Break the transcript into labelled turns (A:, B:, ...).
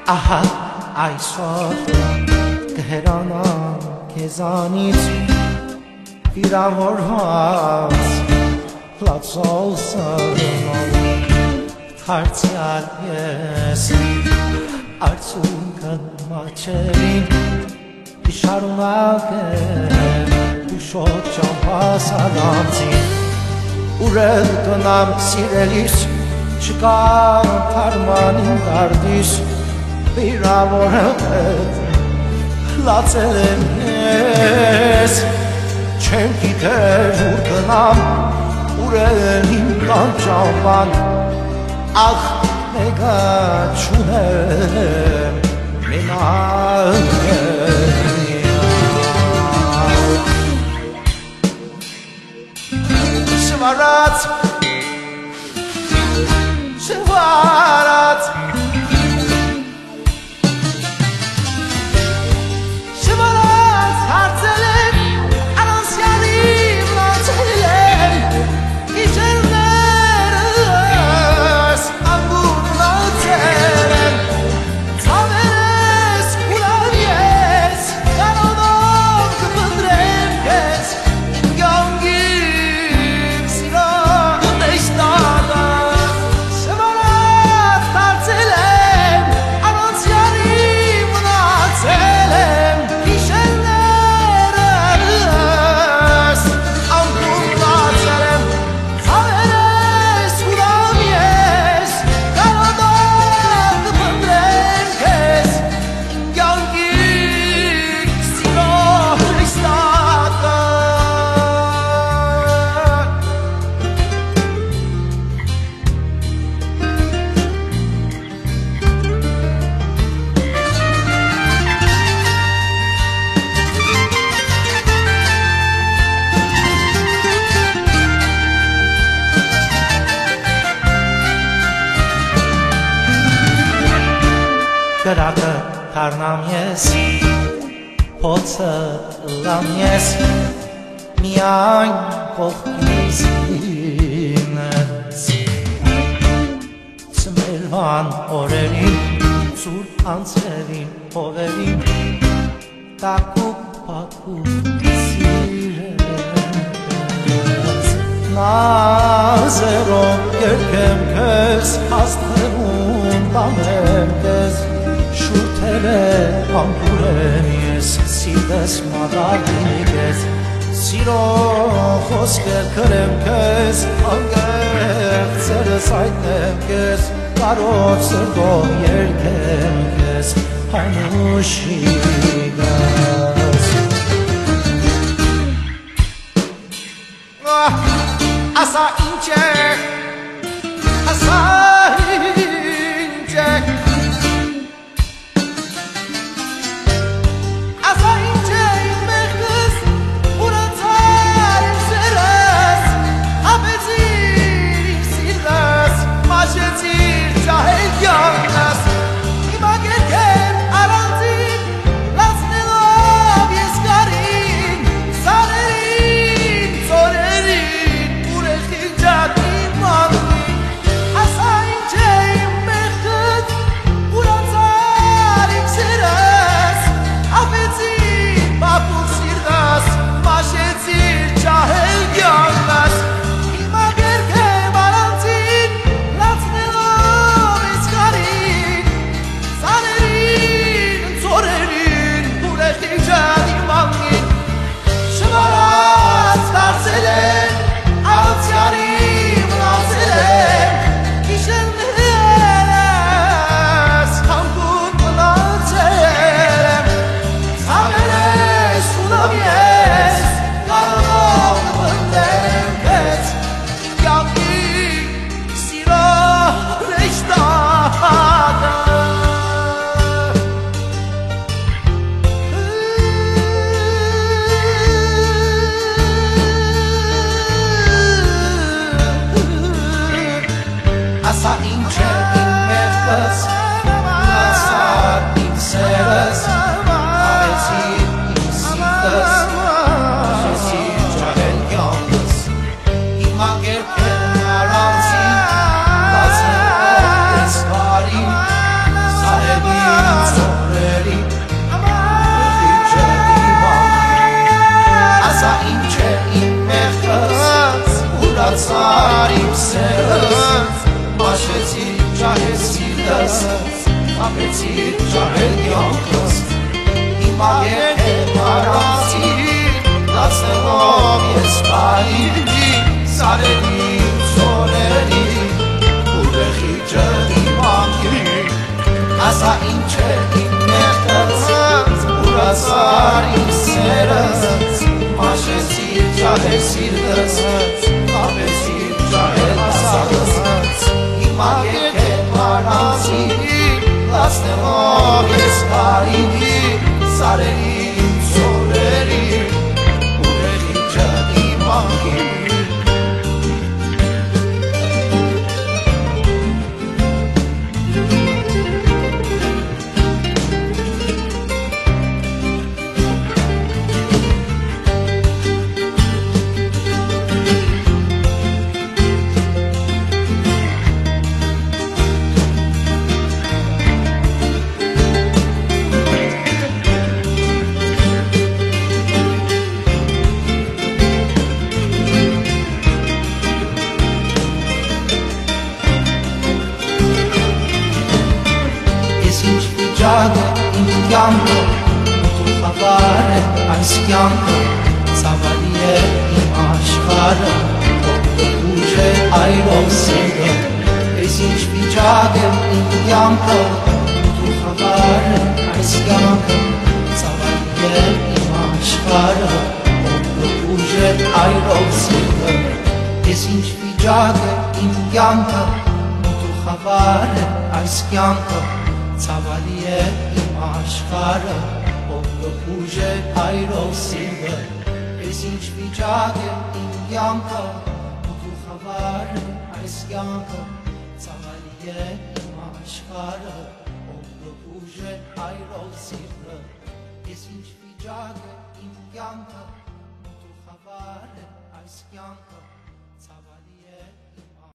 A: Ահա այսօր կհեռանամ քեզանից վիրավորված լացող սրտով հարցյալ ես արցունքն մաչելին շարունակեմ ուշոտ ճամփասարանցին ուրել տնամ սիրելիս չկա թարմանին դարդիս վիրավորել լացել եմ ես չեմ գիտեր ուր գնամ ուրել իմ կանչապան ախ մեկը չունեմ մենակ շվարած շվարած Կրակը թարնամ ես, փոցը լամ ես, միայն կողքիս ինձ Ծմերվան օրերին, ծուր անցերին, հովերին, տակուկ պակուկ սիրես Նազերով երկեմ կեզ, աստղերուն տանեմ կեզ Շուրթել է ամպուրեմ ես, սիրտես մադալին ես Սիրո խոսքեր կրեմ կեզ, անգեղ ծերս այտնեմ կեզ Կարոտ սրտով երկեմ կեզ, հանուշի գազ Ասա ինչ է, ասա ինչ է
B: Ահա
A: սիրտս Ապեցիր ճարել կյանքս Հիմա երբեք առանցի Լացնելով ես պահի Սարերի ծորերի Ուրեղի ջդիմանքի Ասա ինչ է իմ մեղքս Ուրասար իմ սերս Մաշեցիր ճահել սիրտս Ապեցիր ճահել ասալս Հիմա երբեք առանցի Լացնելով ես պահի Սարերի ծորերի Ուրեղի ջդիմանքի Իմ կյանքը ու խավար է այս կյանքը Ցավալի է իմ աշխարհը ուժ է այրով սիրտը Ես ինչ վիճակ է իմ կյանքը ու խավար է այս կյանքը Ցավալի է իմ աշխարհը ուժ է այրով սիրտը Ես ինչ վիճակ է իմ կյանքը ու խավար է այս կյանքը Ցավալի է իմ աշխարհը, ով գոհուժ է այրով սիրտը Ես ինչ վիճակ է իմ կյանքը, ու դու խավար է այս կյանքը Ցավալի է իմ աշխարհը, ով գոհուժ է այրով սիրտը Ես ինչ վիճակ է իմ կյանքը, ու դու խավար է այս կյանքը